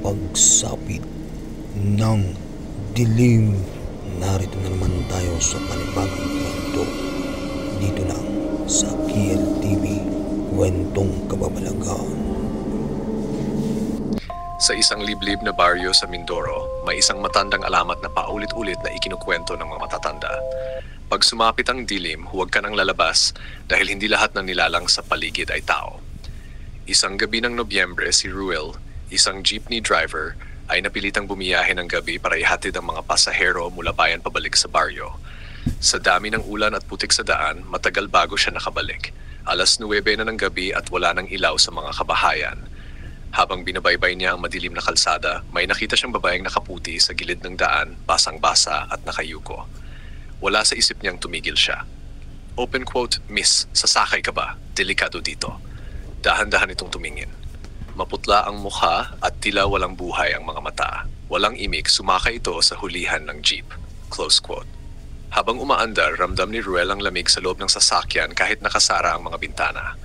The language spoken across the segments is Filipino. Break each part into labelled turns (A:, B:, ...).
A: pagsapit ng dilim. Narito na naman tayo sa panibagong kwento dito lang sa KLTV, kwentong kababalaghan.
B: Sa isang liblib na baryo sa Mindoro, may isang matandang alamat na paulit-ulit na ikinukwento ng mga matatanda. Pag sumapit ang dilim, huwag ka nang lalabas dahil hindi lahat ng nilalang sa paligid ay tao. Isang gabi ng Nobyembre, si Ruel, isang jeepney driver, ay napilitang bumiyahe ng gabi para ihatid ang mga pasahero mula bayan pabalik sa baryo. Sa dami ng ulan at putik sa daan, matagal bago siya nakabalik. 9:09 na ng gabi at wala nang ilaw sa mga kabahayan. Habang binabaybay niya ang madilim na kalsada, may nakita siyang babaeng nakaputi sa gilid ng daan, basang-basa at nakayuko. Wala sa isip niyang tumigil siya. Open quote, "Miss, sasakay ka ba? Delikado dito." Dahan-dahan itong tumingin. Maputla ang mukha at tila walang buhay ang mga mata. Walang imik, sumakay ito sa hulihan ng jeep. Close quote. Habang umaandar, ramdam ni Ruel ang lamig sa loob ng sasakyan kahit nakasara ang mga bintana.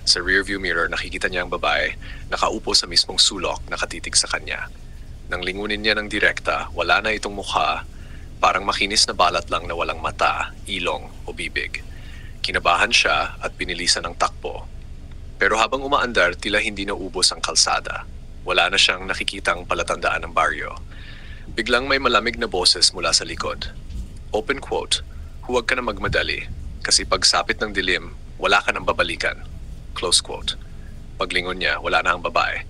B: Sa rearview mirror, nakikita niya ang babae, nakaupo sa mismong sulok, nakatitig sa kanya. Nang lingunin niya ng direkta, wala na itong mukha, parang makinis na balat lang na walang mata, ilong o bibig. Kinabahan siya at binilisan ng takbo. Pero habang umaandar, tila hindi naubos ang kalsada. Wala na siyang nakikitang palatandaan ng baryo. Biglang may malamig na boses mula sa likod. Open quote, "Huwag ka na magmadali, kasi pagsapit ng dilim, wala ka nang babalikan." Close quote. Paglingon niya, wala na ang babae.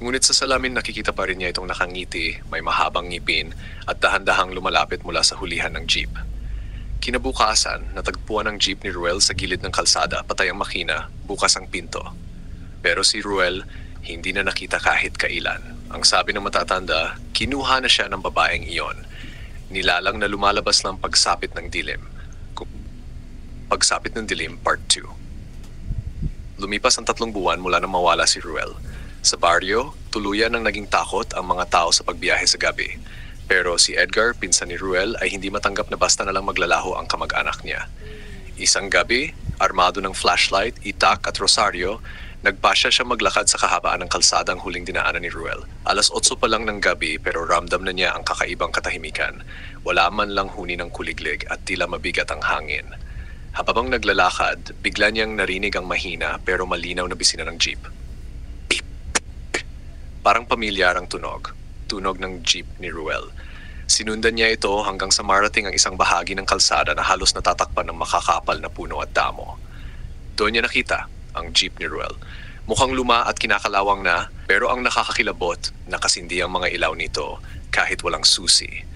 B: Ngunit sa salamin nakikita pa rin niya itong nakangiti, may mahabang ngipin at dahan-dahang lumalapit mula sa hulihan ng jeep. Kinabukasan, natagpuan ang jeep ni Ruel sa gilid ng kalsada, patay ang makina, bukas ang pinto. Pero si Ruel, hindi na nakita kahit kailan. Ang sabi ng matatanda, kinuha na siya ng babaeng iyon. Nilalang na lumalabas lang pagsapit ng dilim. Pagsapit ng dilim, Part 2. Lumipas ang 3 buwan mula nang mawala si Ruel. Sa baryo, tuluyan ang naging takot ang mga tao sa pagbiyahe sa gabi. Pero si Edgar, pinsan ni Ruel, ay hindi matanggap na basta na lang maglalaho ang kamag-anak niya. Isang gabi, armado ng flashlight, itak at rosaryo, nagpasya siya maglakad sa kahabaan ng kalsadang huling dinaanan ni Ruel. 8:00 pa lang ng gabi pero ramdam na niya ang kakaibang katahimikan. Wala man lang huni ng kuliglig at tila mabigat ang hangin. Habang naglalakad, bigla niyang narinig ang mahina pero malinaw na bisina ng jeep. Beep, beep. Parang pamilyar ang tunog ng jeep ni Ruel. Sinundan niya ito hanggang sa marating ang isang bahagi ng kalsada na halos natatakpan ng makakapal na puno at damo. Doon niya nakita ang jeep ni Ruel. Mukhang luma at kinakalawang na, pero ang nakakakilabot, nakasindi ang mga ilaw nito kahit walang susi.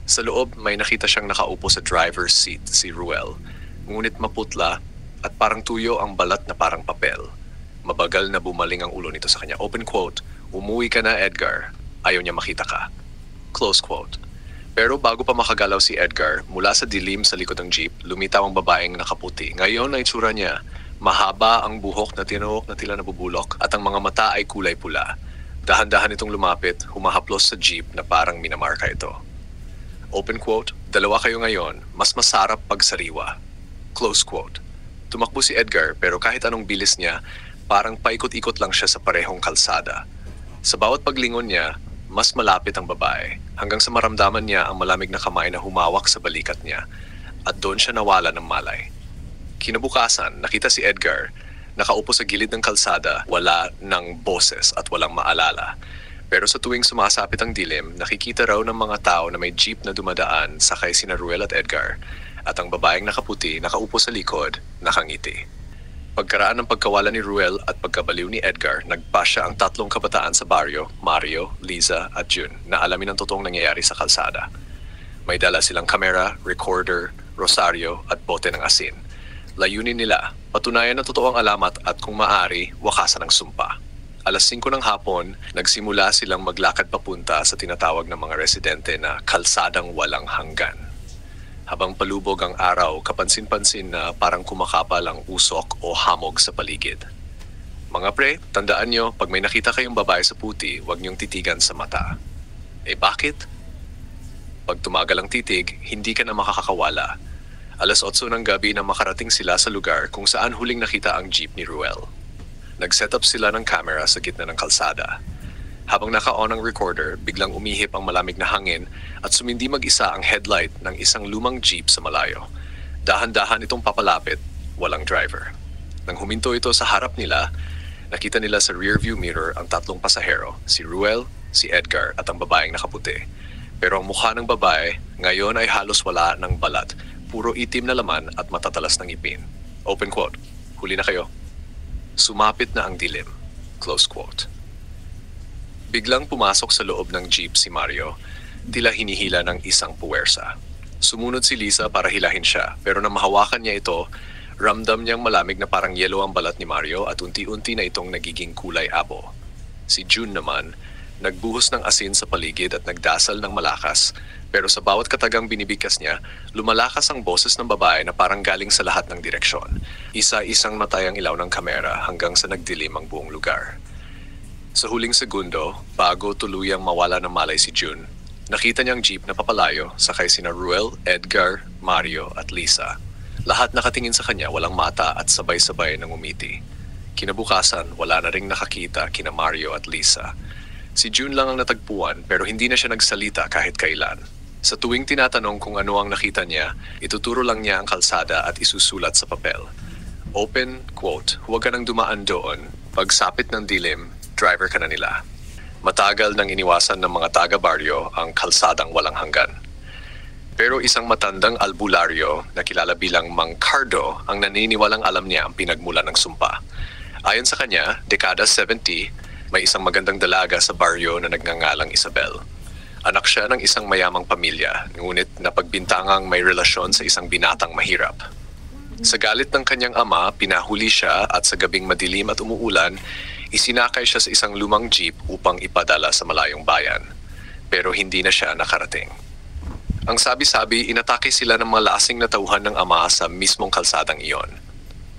B: Sa loob, may nakita siyang nakaupo sa driver's seat, si Ruel. Ngunit maputla at parang tuyo ang balat na parang papel. Mabagal na bumaling ang ulo nito sa kanya. Open quote, "Umuwi ka na, Edgar. Ayaw niya makita ka." Close quote. Pero bago pa makagalaw si Edgar, mula sa dilim sa likod ng jeep, lumitaw ang babaeng nakaputi. Ngayon ay itsura niya. Mahaba ang buhok na tinuok na tila nabubulok at ang mga mata ay kulay pula. Dahan-dahan itong lumapit, humahaplos sa jeep na parang minamarka ito. Open quote, "Dalawa kayo ngayon, mas masarap pagsariwa." Close quote. Tumakbo si Edgar pero kahit anong bilis niya, parang paikot-ikot lang siya sa parehong kalsada. Sa bawat paglingon niya, mas malapit ang babae, hanggang sa maramdaman niya ang malamig na kamay na humawak sa balikat niya, at doon siya nawala ng malay. Kinabukasan, nakita si Edgar, nakaupo sa gilid ng kalsada, wala ng boses at walang maalala. Pero sa tuwing sumasapit ang dilim, nakikita raw ng mga tao na may jeep na dumadaan sakay sina Ruel at Edgar, at ang babaeng nakaputi nakaupo sa likod, nakangiti. Pagkaraan ng pagkawala ni Ruel at pagkabaliw ni Edgar, nagpasya ang 3 kabataan sa baryo, Mario, Liza at June, na alamin ang totoong nangyayari sa kalsada. May dala silang kamera, recorder, rosaryo at bote ng asin. Layunin nila, patunayan na totoo ang alamat at kung maaari, wakasan ang sumpa. 5:00 ng hapon, nagsimula silang maglakad papunta sa tinatawag ng mga residente na kalsadang walang hanggan. Habang palubog ang araw, kapansin-pansin na parang kumakapal ang usok o hamog sa paligid. Mga pre, tandaan nyo, pag may nakita kayong babae sa puti, huwag niyong titigan sa mata. Eh bakit? Pag tumagal ang titig, hindi ka na makakakawala. 8:00 ng gabi na makarating sila sa lugar kung saan huling nakita ang jeep ni Ruel. Nag-set up sila ng camera sa gitna ng kalsada. Habang naka-on ang recorder, biglang umihip ang malamig na hangin at sumindi mag-isa ang headlight ng isang lumang jeep sa malayo. Dahan-dahan itong papalapit, walang driver. Nang huminto ito sa harap nila, nakita nila sa rearview mirror ang tatlong pasahero, si Ruel, si Edgar at ang babaeng nakaputi. Pero ang mukha ng babae ngayon ay halos wala ng balat, puro itim na laman at matatalas ng ngipin. Open quote, huli na kayo. Sumapit na ang dilim. Close quote. Biglang pumasok sa loob ng jeep si Mario, tila hinihila ng isang puwersa. Sumunod si Lisa para hilahin siya, pero nang mahawakan niya ito, ramdam niyang malamig na parang yelo ang balat ni Mario at unti-unti na itong nagiging kulay abo. Si June naman, nagbuhos ng asin sa paligid at nagdasal ng malakas, pero sa bawat katagang binibigkas niya, lumalakas ang boses ng babae na parang galing sa lahat ng direksyon. Isa-isang matay ang ilaw ng kamera hanggang sa nagdilim ang buong lugar. Sa huling segundo, bago tuluyang mawala ng malay si June, nakita niyang jeep na papalayo sakay sina Ruel, Edgar, Mario at Lisa. Lahat nakatingin sa kanya, walang mata at sabay-sabay nang umiti. Kinabukasan, wala na ring nakakita kina Mario at Lisa. Si June lang ang natagpuan pero hindi na siya nagsalita kahit kailan. Sa tuwing tinatanong kung ano ang nakita niya, ituturo lang niya ang kalsada at isusulat sa papel. Open quote, huwag ka nang dumaan doon. Pagsapit ng dilim, driver ka na nila. Matagal nang iniwasan ng mga taga-baryo ang kalsadang walang hanggan. Pero isang matandang albularyo na kilala bilang Mang Cardo ang naniniwalang alam niya ang pinagmulan ng sumpa. Ayon sa kanya, dekada 70, may isang magandang dalaga sa baryo na nagngangalang Isabel. Anak siya ng isang mayamang pamilya, ngunit napagbintangang may relasyon sa isang binatang mahirap. Sa galit ng kanyang ama, pinahuli siya at sa gabing madilim at umuulan, isinakay siya sa isang lumang jeep upang ipadala sa malayong bayan. Pero hindi na siya nakarating. Ang sabi-sabi, inatake sila ng mga lasing na tauhan ng ama sa mismong kalsadang iyon.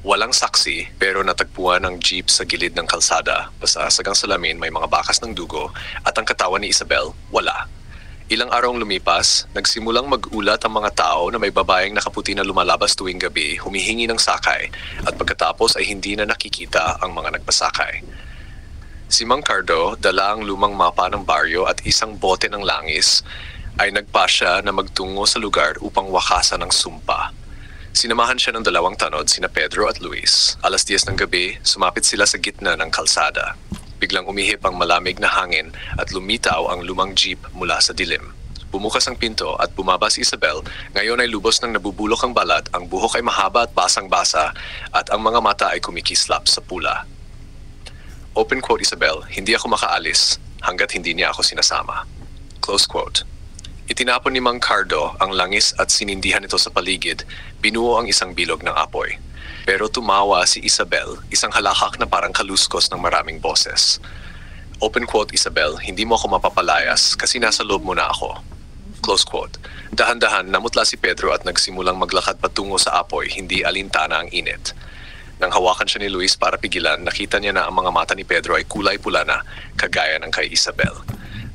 B: Walang saksi pero natagpuan ang jeep sa gilid ng kalsada. Basasagang salamin, may mga bakas ng dugo at ang katawan ni Isabel, wala. Ilang araw lumipas, nagsimulang mag-ulat ang mga tao na may babaeng nakaputi na lumalabas tuwing gabi, humihingi ng sakay, at pagkatapos ay hindi na nakikita ang mga nagpasakay. Si Mang Cardo, dala ang lumang mapa ng baryo at isang bote ng langis, ay nagpasya na magtungo sa lugar upang wakasan ang sumpa. Sinamahan siya ng dalawang tanod, sina Pedro at Luis. 10:00 ng gabi, sumapit sila sa gitna ng kalsada. Biglang umihip ang malamig na hangin at lumitaw ang lumang jeep mula sa dilim. Bumukas ang pinto at bumaba si Isabel. Ngayon ay lubos ng nabubulok ang balat, ang buhok ay mahaba at basang-basa at ang mga mata ay kumikislap sa pula. Open quote, Isabel, hindi ako makaalis hanggat hindi niya ako sinasama. Close quote. Itinapon ni Mang Cardo ang langis at sinindihan ito sa paligid, binuo ang isang bilog ng apoy. Pero tumawa si Isabel, isang halakak na parang kaluskos ng maraming boses. Open quote, Isabel, hindi mo ako mapapalayas kasi nasa loob mo na ako. Close quote. Dahan-dahan namutla si Pedro at nagsimulang maglakad patungo sa apoy, hindi alintana ang init. Nang hawakan siya ni Luis para pigilan, nakita niya na ang mga mata ni Pedro ay kulay pula na, kagaya ng kay Isabel.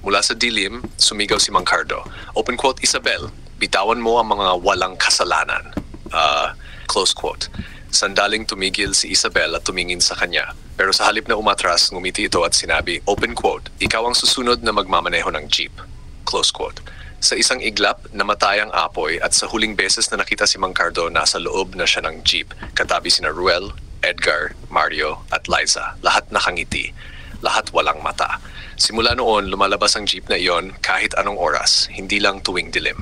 B: Mula sa dilim, sumigaw si Mang Cardo. Open quote, Isabel, bitawan mo ang mga walang kasalanan. Close quote. Sandaling tumigil si Isabel at tumingin sa kanya. Pero sa halip na umatras, ngumiti ito at sinabi, open quote, ikaw ang susunod na magmamaneho ng jeep. Close quote. Sa isang iglap, namatay ang apoy at sa huling beses na nakita si Mang Cardo, nasa loob na siya ng jeep. Katabi sina Ruel, Edgar, Mario at Liza. Lahat nakangiti. Lahat walang mata. Simula noon, lumalabas ang jeep na iyon kahit anong oras, hindi lang tuwing dilim.